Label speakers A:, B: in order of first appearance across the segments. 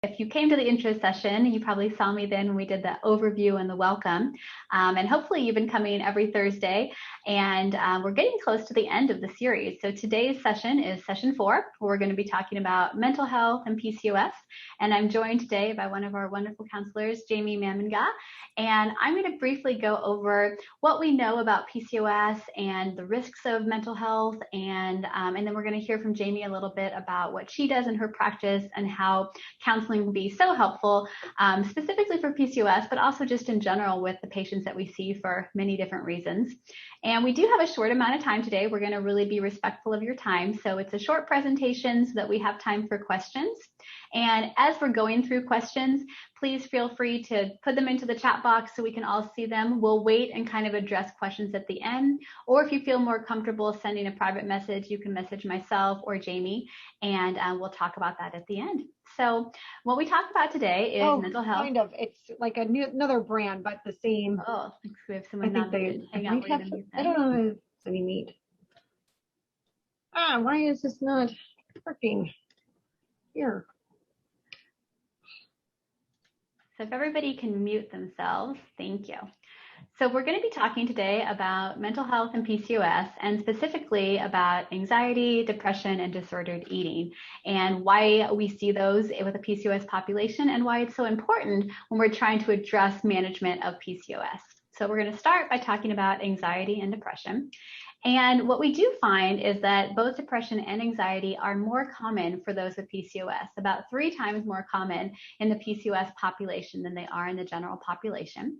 A: If you came to the intro session, you probably saw me then when we did the overview and the welcome. And hopefully you've been coming every Thursday, and we're getting close to the end of the series. So today's session is session 4. We're going to be talking about mental health and PCOS. And I'm joined today by one of our wonderful counselors, Jamie Mamanga. And I'm going to briefly go over what we know about PCOS and the risks of mental health. And then we're going to hear from Jamie a little bit about what she does in her practice and how counseling can be so helpful, specifically for PCOS, but also just in general with the patients that we see for many different reasons. And we do have a short amount of time today. We're going to really be respectful of your time. So it's a short presentation so that we have time for questions. And as we're going through questions, please feel free to put them into the chat box so we can all see them. We'll wait and kind of address questions at the end. Or if you feel more comfortable sending a private message, you can message myself or Jamie, and we'll talk about that at the end. So what we talked about today is mental health.
B: Kind of. It's like another brand, but the same.
A: Oh, we have someone not muted. Hang on,
B: I don't know if any meat. Why is this not working? Here.
A: So if everybody can mute themselves, thank you. So we're going to be talking today about mental health and PCOS, and specifically about anxiety, depression, and disordered eating, and why we see those with the PCOS population and why it's so important when we're trying to address management of PCOS. So we're going to start by talking about anxiety and depression. And what we do find is that both depression and anxiety are more common for those with PCOS, about 3 times more common in the PCOS population than they are in the general population.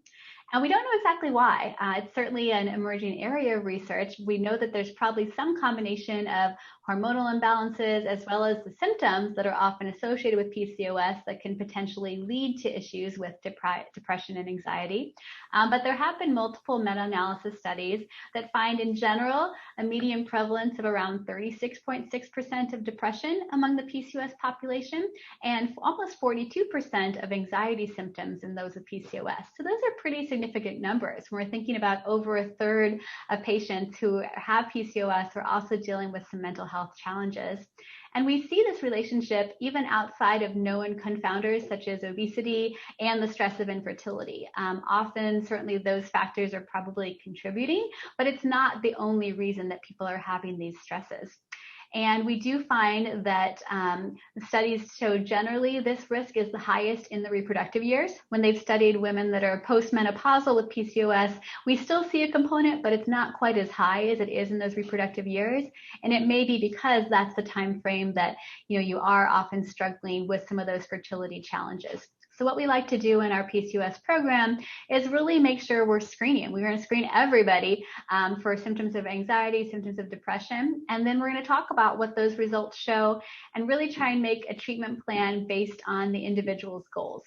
A: And we don't know exactly why. It's certainly an emerging area of research. We know that there's probably some combination of hormonal imbalances as well as the symptoms that are often associated with PCOS that can potentially lead to issues with depression and anxiety. But there have been multiple meta-analysis studies that find in general a median prevalence of around 36.6% of depression among the PCOS population and almost 42% of anxiety symptoms in those with PCOS. So those are pretty significant numbers. When we're thinking about over a third of patients who have PCOS are also dealing with some mental health challenges. And we see this relationship even outside of known confounders such as obesity and the stress of infertility. Often, certainly those factors are probably contributing, but it's not the only reason that people are having these stresses. And we do find that studies show generally this risk is the highest in the reproductive years. When they've studied women that are postmenopausal with PCOS, we still see a component, but it's not quite as high as it is in those reproductive years. And it may be because that's the time frame that you are often struggling with some of those fertility challenges. So what we like to do in our PCOS program is really make sure we're screening. We're going to screen everybody for symptoms of anxiety, symptoms of depression, and then we're going to talk about what those results show and really try and make a treatment plan based on the individual's goals.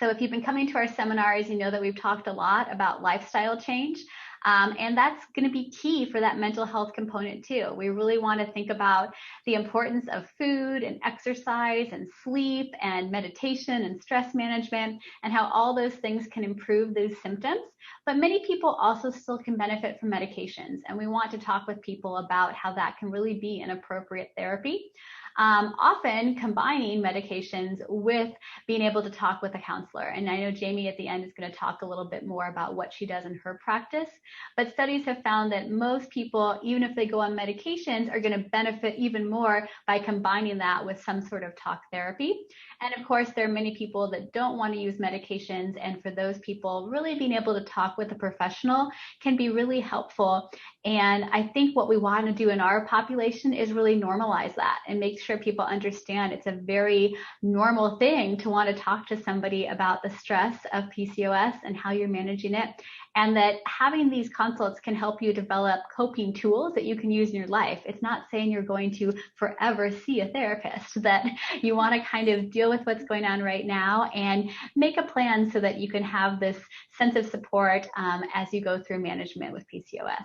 A: So if you've been coming to our seminars, you know that we've talked a lot about lifestyle change. And that's going to be key for that mental health component too. We really want to think about the importance of food and exercise and sleep and meditation and stress management and how all those things can improve those symptoms. But many people also still can benefit from medications. And we want to talk with people about how that can really be an appropriate therapy. Often combining medications with being able to talk with a counselor. And I know Jamie at the end is going to talk a little bit more about what she does in her practice. But studies have found that most people, even if they go on medications, are going to benefit even more by combining that with some sort of talk therapy. And of course, there are many people that don't want to use medications. And for those people, really being able to talk with a professional can be really helpful. And I think what we want to do in our population is really normalize that and make sure people understand it's a very normal thing to want to talk to somebody about the stress of PCOS and how you're managing it. And that having these consults can help you develop coping tools that you can use in your life. It's not saying you're going to forever see a therapist, that you want to kind of deal with what's going on right now and make a plan so that you can have this sense of support as you go through management with PCOS.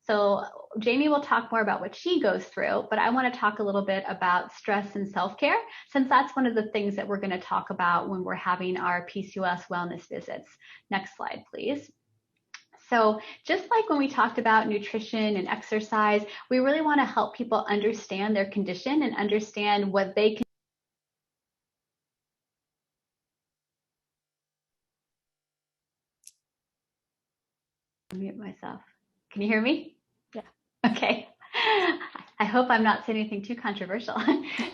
A: So Jamie will talk more about what she goes through, but I want to talk a little bit about stress and self-care, since that's one of the things that we're going to talk about when we're having our PCOS wellness visits. Next slide, please. So just like when we talked about nutrition and exercise, we really want to help people understand their condition and understand what they can myself. Can you hear me?
B: Yeah.
A: Okay. I hope I'm not saying anything too controversial.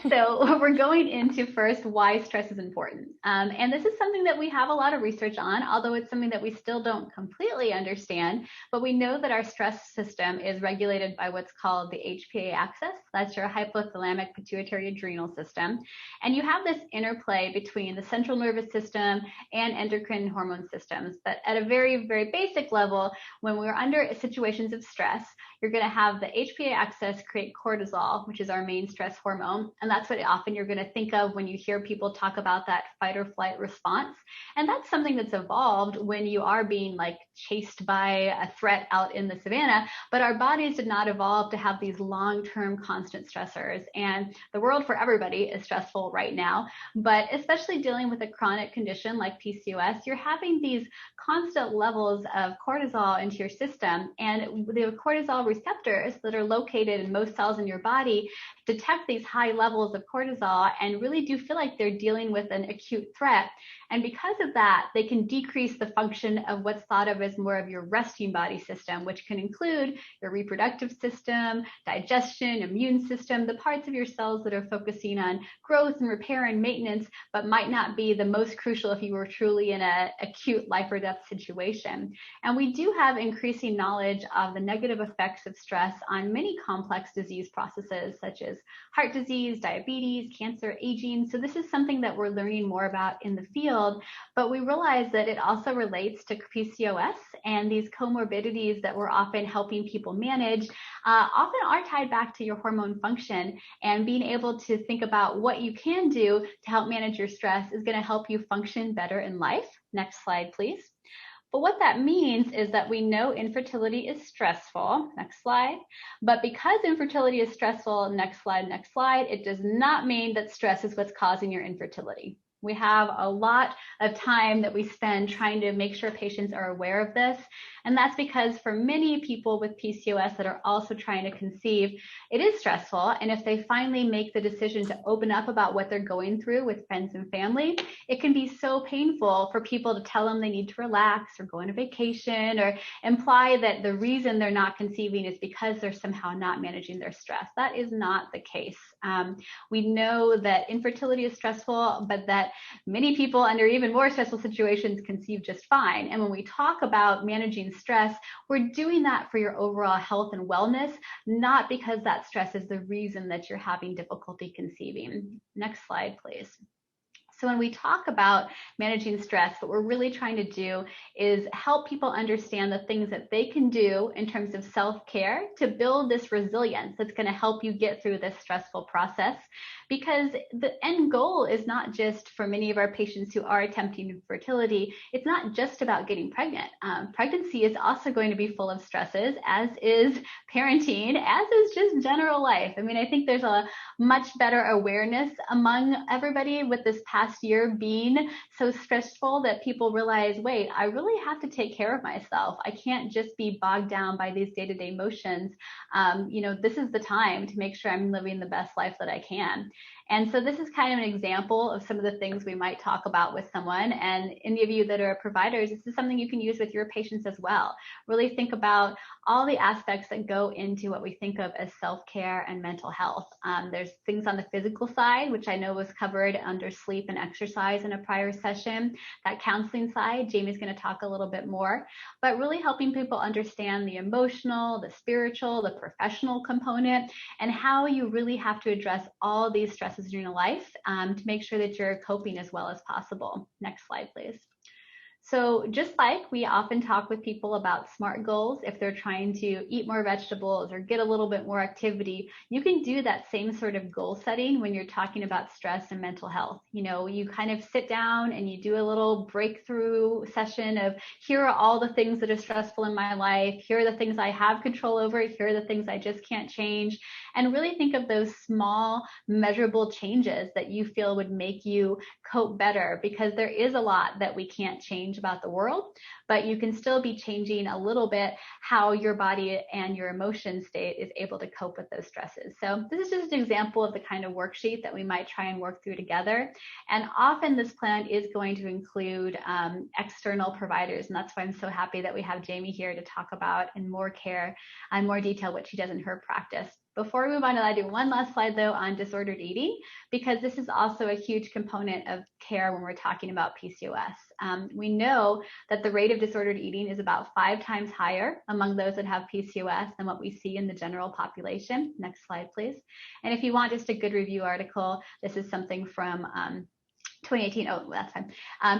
A: So we're going into first why stress is important. And this is something that we have a lot of research on, although it's something that we still don't completely understand. But we know that our stress system is regulated by what's called the HPA axis. That's your hypothalamic pituitary adrenal system. And you have this interplay between the central nervous system and endocrine hormone systems. But at a very, very basic level, when we're under situations of stress, you're going to have the HPA axis create cortisol, which is our main stress hormone. And that's what often you're going to think of when you hear people talk about that fight or flight response. And that's something that's evolved when you are being like chased by a threat out in the savannah. But our bodies did not evolve to have these long-term constant stressors. And the world for everybody is stressful right now. But especially dealing with a chronic condition like PCOS, you're having these constant levels of cortisol into your system. And the cortisol receptors that are located in most cells in your body detect these high levels of cortisol and really do feel like they're dealing with an acute threat. And because of that, they can decrease the function of what's thought of as more of your resting body system, which can include your reproductive system, digestion, immune system, the parts of your cells that are focusing on growth and repair and maintenance, but might not be the most crucial if you were truly in an acute life or death situation. And we do have increasing knowledge of the negative effects of stress on many complex disease processes, such as heart disease, diabetes, cancer, aging. So this is something that we're learning more about in the field, but we realize that it also relates to PCOS, and these comorbidities that we're often helping people manage often are tied back to your hormone function, and being able to think about what you can do to help manage your stress is going to help you function better in life. Next slide, please. But what that means is that we know infertility is stressful. Next slide. But because infertility is stressful, next slide, it does not mean that stress is what's causing your infertility. We have a lot of time that we spend trying to make sure patients are aware of this. And that's because for many people with PCOS that are also trying to conceive, it is stressful. And if they finally make the decision to open up about what they're going through with friends and family, it can be so painful for people to tell them they need to relax or go on a vacation or imply that the reason they're not conceiving is because they're somehow not managing their stress. That is not the case. We know that infertility is stressful, but that many people under even more stressful situations conceive just fine. And when we talk about managing stress, we're doing that for your overall health and wellness, not because that stress is the reason that you're having difficulty conceiving. Next slide, please. So when we talk about managing stress, what we're really trying to do is help people understand the things that they can do in terms of self-care to build this resilience that's going to help you get through this stressful process. Because the end goal is not just for many of our patients who are attempting fertility, it's not just about getting pregnant. Pregnancy is also going to be full of stresses, as is parenting, as is just general life. I mean, I think there's a much better awareness among everybody with this past year being so stressful that people realize, wait, I really have to take care of myself. I can't just be bogged down by these day-to-day motions. This is the time to make sure I'm living the best life that I can. And so this is kind of an example of some of the things we might talk about with someone. And any of you that are providers, this is something you can use with your patients as well. Really think about all the aspects that go into what we think of as self-care and mental health. There's things on the physical side, which I know was covered under sleep and exercise in a prior session. That counseling side, Jamie's going to talk a little bit more, but really helping people understand the emotional, the spiritual, the professional component, and how you really have to address all these stresses in your life to make sure that you're coping as well as possible. Next slide, please. So just like we often talk with people about SMART goals, if they're trying to eat more vegetables or get a little bit more activity, you can do that same sort of goal setting when you're talking about stress and mental health. You kind of sit down and you do a little breakthrough session of, here are all the things that are stressful in my life. Here are the things I have control over. Here are the things I just can't change. And really think of those small, measurable changes that you feel would make you cope better, because there is a lot that we can't change change about the world, but you can still be changing a little bit how your body and your emotion state is able to cope with those stresses. So this is just an example of the kind of worksheet that we might try and work through together. And often this plan is going to include external providers. And that's why I'm so happy that we have Jamie here to talk about in more detail what she does in her practice. Before we move on, I'll do one last slide though on disordered eating, because this is also a huge component of care when we're talking about PCOS. We know that the rate of disordered eating is about 5 times higher among those that have PCOS than what we see in the general population. Next slide, please. And if you want just a good review article, this is something from 2018, oh, that's fine.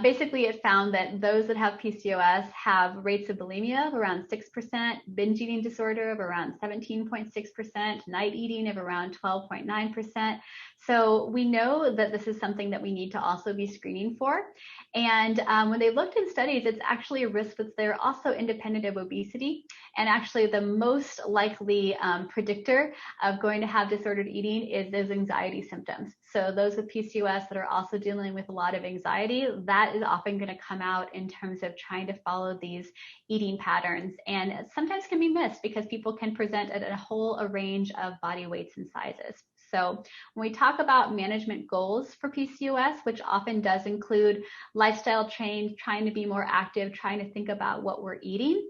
A: Basically, it found that those that have PCOS have rates of bulimia of around 6%, binge eating disorder of around 17.6%, night eating of around 12.9%. So we know that this is something that we need to also be screening for. And when they looked in studies, it's actually a risk that's there also independent of obesity. And actually the most likely predictor of going to have disordered eating is those anxiety symptoms. So those with PCOS that are also dealing with a lot of anxiety, that is often going to come out in terms of trying to follow these eating patterns. And sometimes can be missed because people can present at a whole range of body weights and sizes. So when we talk about management goals for PCOS, which often does include lifestyle change, trying to be more active, trying to think about what we're eating,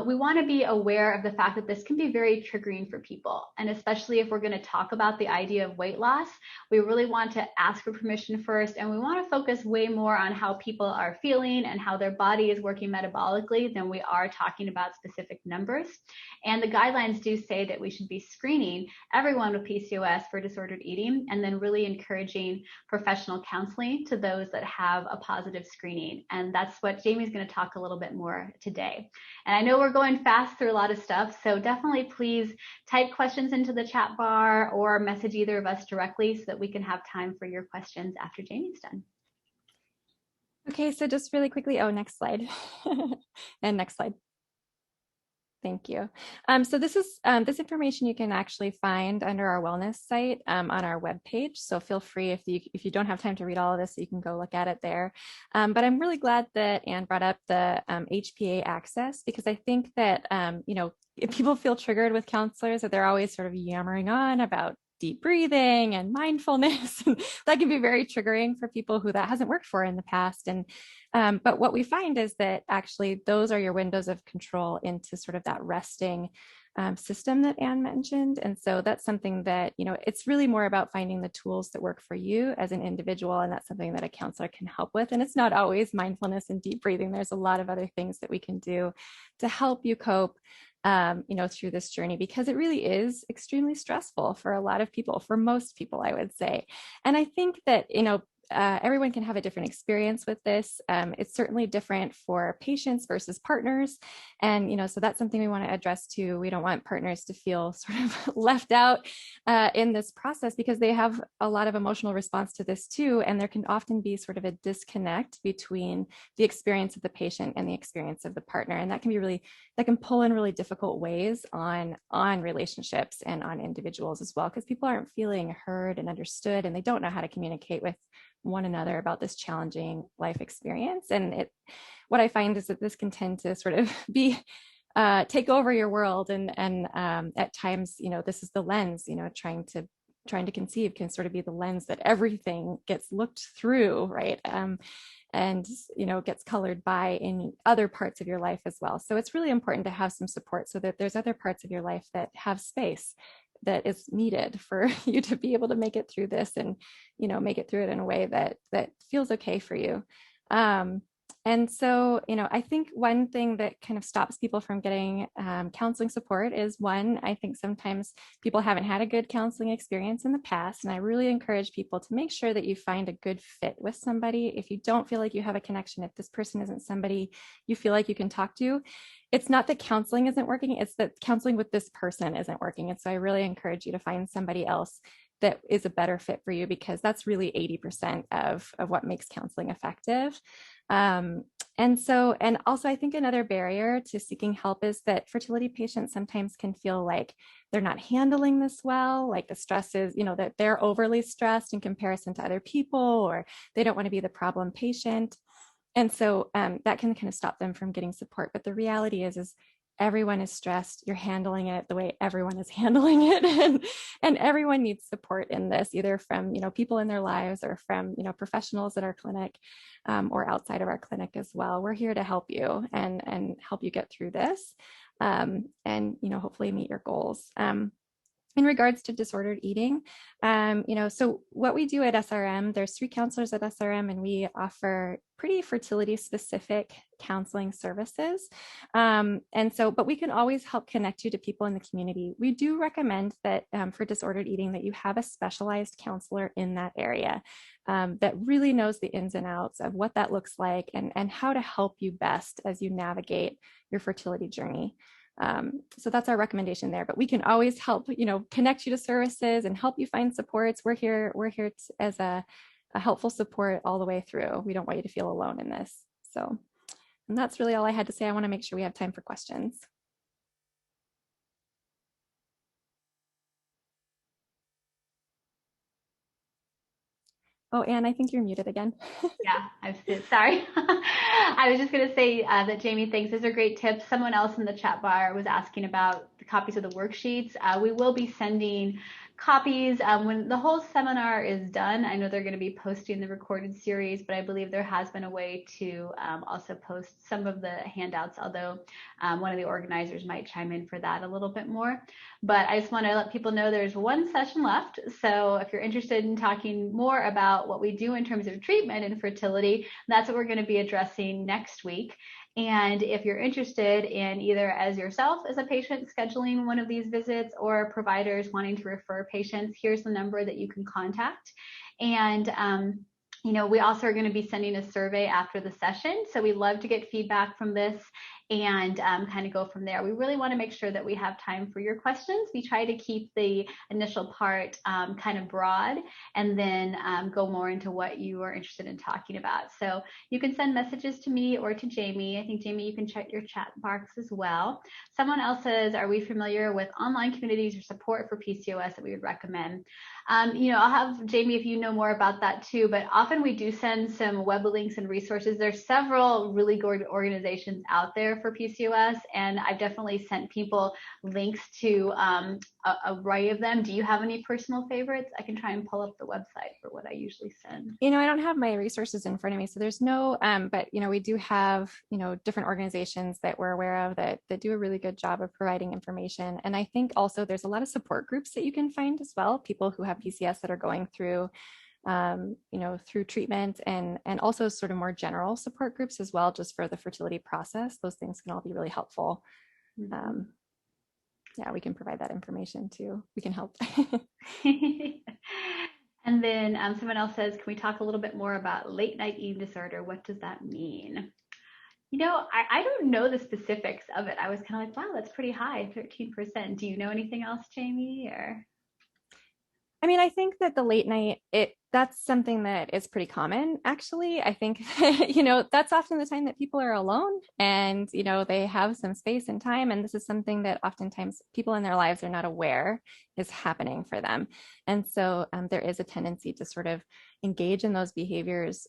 A: we want to be aware of the fact that this can be very triggering for people. And especially if we're going to talk about the idea of weight loss, we really want to ask for permission first. And we want to focus way more on how people are feeling and how their body is working metabolically than we are talking about specific numbers. And the guidelines do say that we should be screening everyone with PCOS for disordered eating, and then really encouraging professional counseling to those that have a positive screening. And that's what Jamie's going to talk a little bit more today. And I know we're going fast through a lot of stuff, so definitely please type questions into the chat bar or message either of us directly so that we can have time for your questions after Jamie's done.
C: Okay, so just really quickly, next slide. And next slide. Thank you. So this is this information you can actually find under our wellness site on our webpage. So feel free, if you don't have time to read all of this, you can go look at it there. But I'm really glad that Anne brought up the HPA access, because I think that if people feel triggered with counselors, that they're always sort of yammering on about deep breathing and mindfulness. That can be very triggering for people who that hasn't worked for in the past. And but what we find is that actually those are your windows of control into sort of that resting system that Anne mentioned. And so that's something that, it's really more about finding the tools that work for you as an individual. And that's something that a counselor can help with. And it's not always mindfulness and deep breathing. There's a lot of other things that we can do to help you cope through this journey, because it really is extremely stressful for a lot of people, for most people, I would say. And I think that, everyone can have a different experience with this. It's certainly different for patients versus partners. And, so that's something we want to address too. We don't want partners to feel sort of left out in this process, because they have a lot of emotional response to this too. And there can often be sort of a disconnect between the experience of the patient and the experience of the partner. And that can pull in really difficult ways on relationships and on individuals as well, because people aren't feeling heard and understood, and they don't know how to communicate with one another about this challenging life experience. And what I find is that this can tend to sort of be take over your world, and at times, this is the lens, trying to conceive can sort of be the lens that everything gets looked through, right? And gets colored by in other parts of your life as well. So it's really important to have some support, so that there's other parts of your life that have space that is needed for you to be able to make it through this, and make it through it in a way that feels okay for you. And so, I think one thing that kind of stops people from getting counseling support is, one, I think sometimes people haven't had a good counseling experience in the past. And I really encourage people to make sure that you find a good fit with somebody. If you don't feel like you have a connection, if this person isn't somebody you feel like you can talk to, it's not that counseling isn't working, it's that counseling with this person isn't working. And so I really encourage you to find somebody else that is a better fit for you, because that's really 80% of what makes counseling effective. And also I think another barrier to seeking help is that fertility patients sometimes can feel like they're not handling this well, like the stress is, that they're overly stressed in comparison to other people, or they don't want to be the problem patient. And so that can kind of stop them from getting support. But the reality is everyone is stressed. You're handling it the way everyone is handling it. And everyone needs support in this, either from, people in their lives or from, professionals at our clinic or outside of our clinic as well. We're here to help you and help you get through this and, hopefully meet your goals. In regards to disordered eating, so what we do at SRM, there's 3 counselors at SRM, and we offer pretty fertility specific counseling services. But we can always help connect you to people in the community. We do recommend that for disordered eating that you have a specialized counselor in that area that really knows the ins and outs of what that looks like and how to help you best as you navigate your fertility journey. So that's our recommendation there, but we can always help, connect you to services and help you find supports. We're here as a helpful support all the way through. We don't want you to feel alone in this. So, and that's really all I had to say. I want to make sure we have time for questions. Oh, Anne, I think you're muted again.
A: Yeah, sorry. I was just going to say that Jamie thinks those are great tips. Someone else in the chat bar was asking about the copies of the worksheets. We will be sending copies when the whole seminar is done. I know they're going to be posting the recorded series, but I believe there has been a way to also post some of the handouts, although one of the organizers might chime in for that a little bit more. But I just want to let people know there's 1 session left. So if you're interested in talking more about what we do in terms of treatment and fertility, that's what we're going to be addressing next week. And if you're interested in either as yourself as a patient scheduling one of these visits or providers wanting to refer patients, here's the number that you can contact. And we also are going to be sending a survey after the session. So we love to get feedback from this and kind of go from there. We really want to make sure that we have time for your questions. We try to keep the initial part kind of broad and then go more into what you are interested in talking about. So you can send messages to me or to Jamie. I think, Jamie, you can check your chat box as well. Someone else says, are we familiar with online communities or support for PCOS that we would recommend? I'll have Jamie, if you know more about that too, but often we do send some web links and resources. There's several really good organizations out there for PCOS, and I've definitely sent people links to a array of them. Do you have any personal favorites? I can try and pull up the website for what I usually send.
C: I don't have my resources in front of me, so there's no, but we do have, different organizations that we're aware of that do a really good job of providing information. And I think also there's a lot of support groups that you can find as well, people who have PCOS that are going through through treatment and also sort of more general support groups as well, just for the fertility process. Those things can all be really helpful.
A: Mm-hmm.
C: Yeah, we can provide that information too. We can help.
A: And then someone else says, can we talk a little bit more about late night eating disorder? What does that mean? I don't know the specifics of it. I was kind of like, wow, that's pretty high, 13%. Do you know anything else, Jamie? Or
C: I think that the late night, that's something that is pretty common, actually. I think, that's often the time that people are alone and, they have some space and time. And this is something that oftentimes people in their lives are not aware is happening for them. And so there is a tendency to sort of engage in those behaviors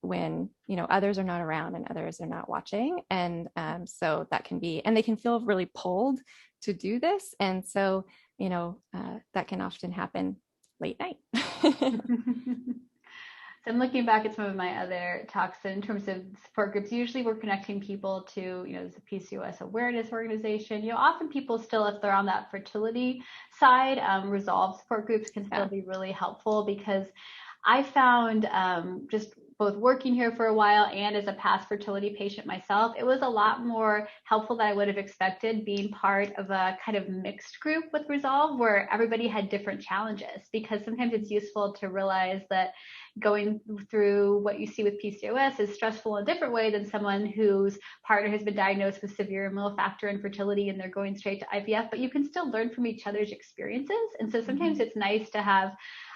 C: when others are not around and others are not watching. And so that can be, and they can feel really pulled to do this. And so that can often happen late night.
A: So I'm looking back at some of my other talks in terms of support groups. Usually we're connecting people to, there's a PCOS awareness organization. Often people still, if they're on that fertility side, Resolve support groups can still be really helpful, because I found just both working here for a while and as a past fertility patient myself, it was a lot more helpful than I would have expected being part of a kind of mixed group with Resolve where everybody had different challenges, because sometimes it's useful to realize that going through what you see with PCOS is stressful in a different way than someone whose partner has been diagnosed with severe male factor infertility and they're going straight to IVF, but you can still learn from each other's experiences. And so sometimes it's nice to have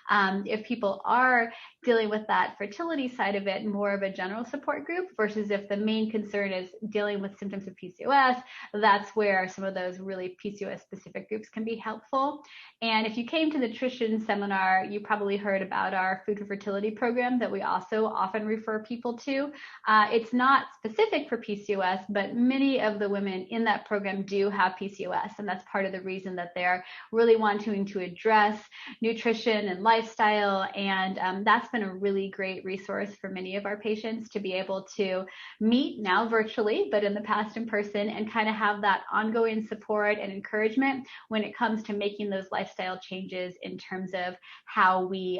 A: if people are dealing with that fertility side of it, more of a general support group, versus if the main concern is dealing with symptoms of PCOS, that's where some of those really PCOS specific groups can be helpful. And if you came to the nutrition seminar, you probably heard about our Food for Fertility program that we also often refer people to. It's not specific for PCOS, but many of the women in that program do have PCOS, and that's part of the reason that they're really wanting to address nutrition and lifestyle. And that's been a really great resource for many of our patients to be able to meet now virtually, but in the past in person, and kind of have that ongoing support and encouragement when it comes to making those lifestyle changes in terms of how we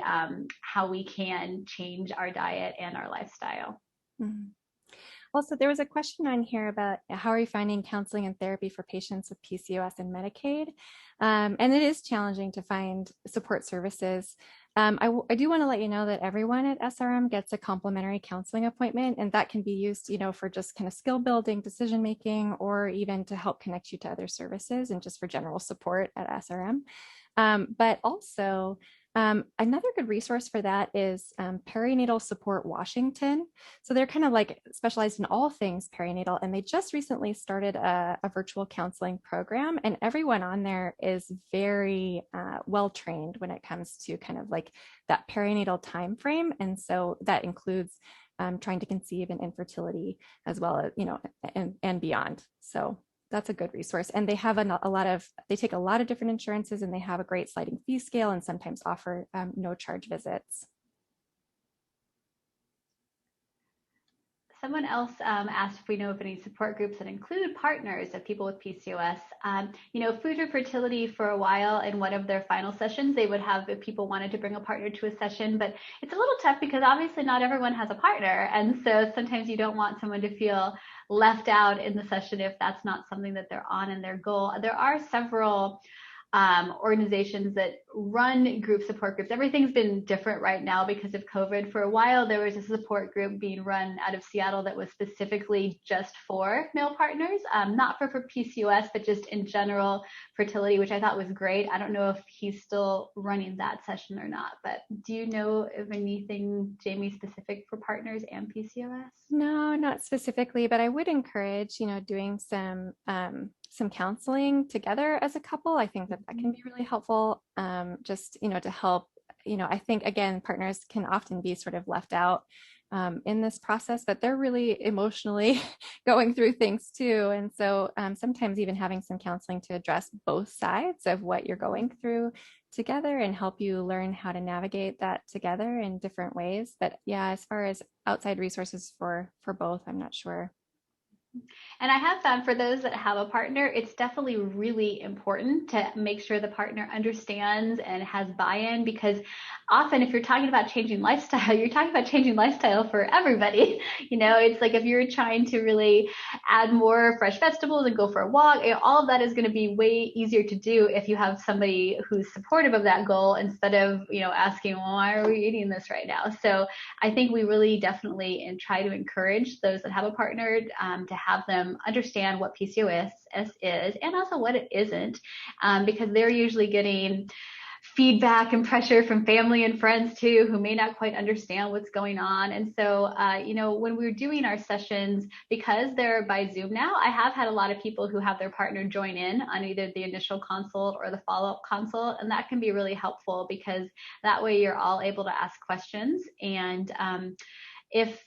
A: can change our diet and our lifestyle.
C: Mm-hmm. Also, there was a question on here about how are you finding counseling and therapy for patients with PCOS and Medicaid? And it is challenging to find support services. I do want to let you know that everyone at SRM gets a complimentary counseling appointment, and that can be used, for just kind of skill building, decision making, or even to help connect you to other services and just for general support at SRM. But also, another good resource for that is Perinatal Support Washington. So they're kind of like specialized in all things perinatal, and they just recently started a virtual counseling program, and everyone on there is very well trained when it comes to kind of like that perinatal time frame. And so that includes trying to conceive and infertility as well as, and beyond. So that's a good resource. And they have they take a lot of different insurances, and they have a great sliding fee scale and sometimes offer no charge visits.
A: Someone else asked if we know of any support groups that include partners of people with PCOS. Food for Fertility for a while, in one of their final sessions, they would have, if people wanted to bring a partner to a session, but it's a little tough because obviously not everyone has a partner. And so sometimes you don't want someone to feel left out in the session if that's not something that they're on in their goal. There are several organizations that run support groups. Everything's been different right now because of COVID. For a while, there was a support group being run out of Seattle that was specifically just for male partners, not for PCOS, but just in general fertility, which I thought was great. I don't know if he's still running that session or not, but do you know of anything, Jamie, specific for partners and PCOS?
C: No, not specifically, but I would encourage, doing some counseling together as a couple. I think that can be really helpful. Just, to help, I think, again, partners can often be sort of left out in this process, but they're really emotionally going through things too. And so sometimes even having some counseling to address both sides of what you're going through together and help you learn how to navigate that together in different ways. But yeah, as far as outside resources for both, I'm not sure.
A: And I have found for those that have a partner, it's definitely really important to make sure the partner understands and has buy-in, because often if you're talking about changing lifestyle, you're talking about changing lifestyle for everybody. It's like if you're trying to really add more fresh vegetables and go for a walk, all of that is going to be way easier to do if you have somebody who's supportive of that goal instead of, asking, well, why are we eating this right now? So I think we really definitely try to encourage those that have a partner to have them understand what PCOS is and also what it isn't, because they're usually getting feedback and pressure from family and friends too, who may not quite understand what's going on. And so, when we're doing our sessions, because they're by Zoom now, I have had a lot of people who have their partner join in on either the initial consult or the follow-up consult. And that can be really helpful because that way you're all able to ask questions. And if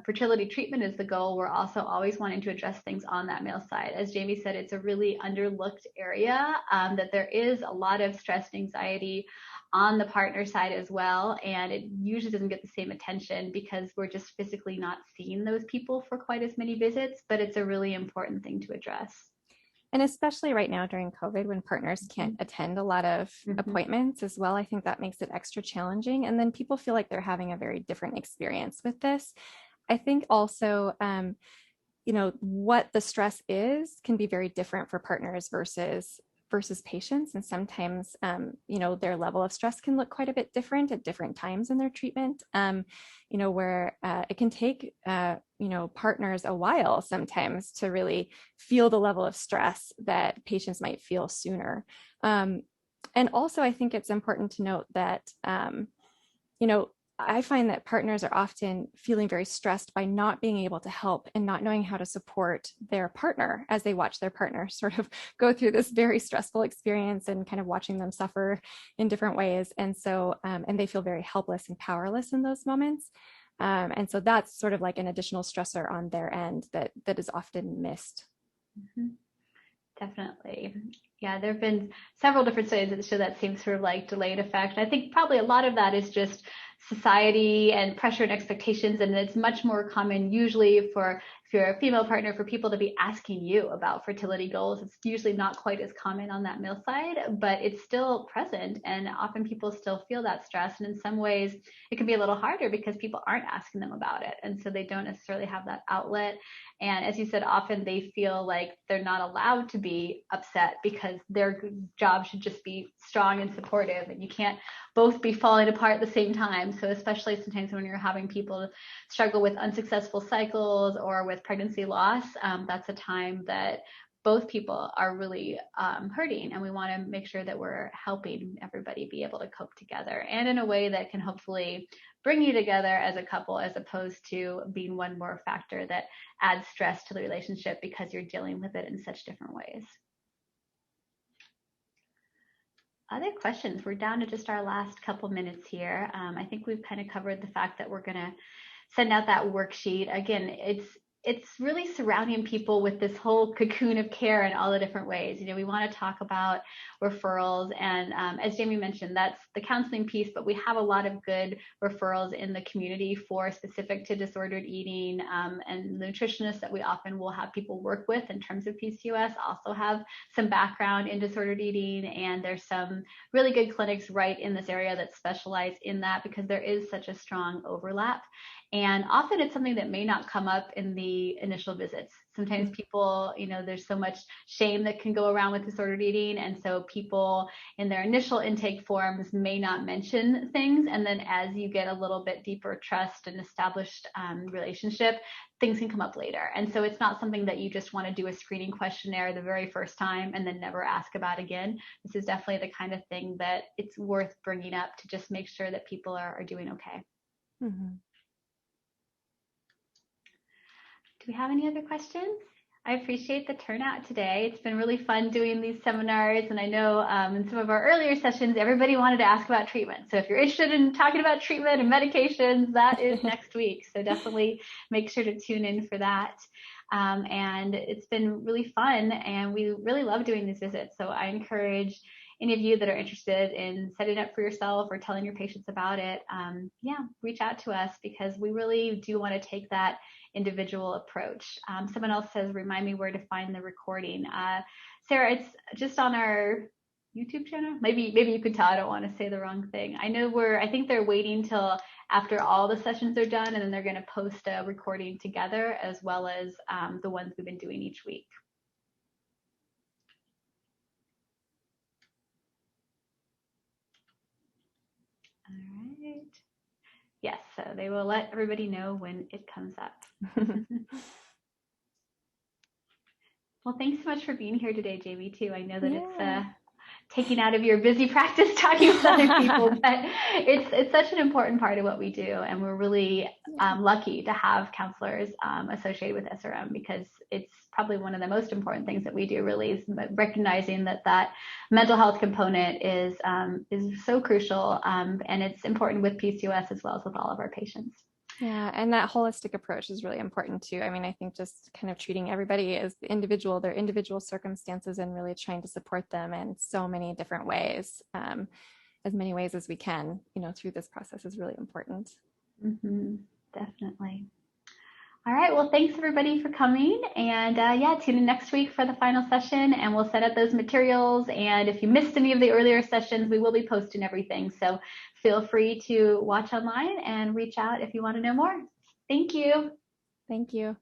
A: fertility treatment is the goal, we're also always wanting to address things on that male side. As Jamie said, it's a really underlooked area, that there is a lot of stress and anxiety on the partner side as well. And it usually doesn't get the same attention because we're just physically not seeing those people for quite as many visits, but it's a really important thing to address.
C: And especially right now during COVID, when partners can't attend a lot of appointments as well, I think that makes it extra challenging. And then people feel like they're having a very different experience with this. I think also, what the stress is can be very different for partners versus patients. And sometimes, their level of stress can look quite a bit different at different times in their treatment, where it can take, partners a while sometimes to really feel the level of stress that patients might feel sooner. And also, I think it's important to note that, you know, I find that partners are often feeling very stressed by not being able to help and not knowing how to support their partner as they watch their partner sort of go through this very stressful experience and kind of watching them suffer in different ways. And so, and they feel very helpless and powerless in those moments. And so that's sort of like an additional stressor on their end that is often missed.
A: Mm-hmm. Definitely. Yeah, there have been several different studies that show that same sort of like delayed effect. I think probably a lot of that is just society and pressure and expectations, and it's much more common usually for, if you're a female partner, for people to be asking you about fertility goals. It's usually not quite as common on that male side, but it's still present, and often people still feel that stress, and in some ways it can be a little harder because people aren't asking them about it, and so they don't necessarily have that outlet. And as you said, often they feel like they're not allowed to be upset because their job should just be strong and supportive, and you can't both be falling apart at the same time. So especially sometimes when you're having people struggle with unsuccessful cycles or with pregnancy loss, that's a time that both people are really hurting, and we want to make sure that we're helping everybody be able to cope together, and in a way that can hopefully bring you together as a couple, as opposed to being one more factor that adds stress to the relationship because you're dealing with it in such different ways. Other questions? We're down to just our last couple minutes here. I think we've kind of covered the fact that we're going to send out that worksheet. Again, it's really surrounding people with this whole cocoon of care in all the different ways. You know, we want to talk about referrals, and as Jamie mentioned, that's the counseling piece, but we have a lot of good referrals in the community for specific to disordered eating, and the nutritionists that we often will have people work with in terms of PCOS also have some background in disordered eating, and there's some really good clinics right in this area that specialize in that because there is such a strong overlap. And often it's something that may not come up in the initial visits. Sometimes people, you know, there's so much shame that can go around with disordered eating. And so people in their initial intake forms may not mention things. And then as you get a little bit deeper trust and established relationship, things can come up later. And so it's not something that you just want to do a screening questionnaire the very first time and then never ask about again. This is definitely the kind of thing that it's worth bringing up to just make sure that people are doing okay.
C: Mm-hmm.
A: Do we have any other questions? I appreciate the turnout today. It's been really fun doing these seminars, and I know in some of our earlier sessions, everybody wanted to ask about treatment. So if you're interested in talking about treatment and medications, that is next week. So definitely make sure to tune in for that. And it's been really fun, and we really love doing these visits. So I encourage any of you that are interested in setting up for yourself or telling your patients about it, reach out to us, because we really do want to take that individual approach. Someone else says, remind me where to find the recording. Sarah, it's just on our YouTube channel. Maybe you could tell. I don't want to say the wrong thing. I think they're waiting till after all the sessions are done, and then they're going to post a recording together, as well as the ones we've been doing each week. All right. Yes, so they will let everybody know when it comes up. Well, thanks so much for being here today, Jamie, too. I know that it's taking out of your busy practice talking with other people, but it's such an important part of what we do, and we're really lucky to have counselors associated with SRM, because it's probably one of the most important things that we do, really, is recognizing that mental health component is so crucial, and it's important with PCOS as well as with all of our patients.
C: Yeah, and that holistic approach is really important too. I mean, I think just kind of treating everybody as the individual, their individual circumstances, and really trying to support them in so many different ways, as many ways as we can, through this process is really important.
A: Mm-hmm, definitely. All right, well, thanks everybody for coming, and tune in next week for the final session, and we'll set up those materials. And if you missed any of the earlier sessions, we will be posting everything, so feel free to watch online and reach out if you want to know more. Thank you.
C: Thank you.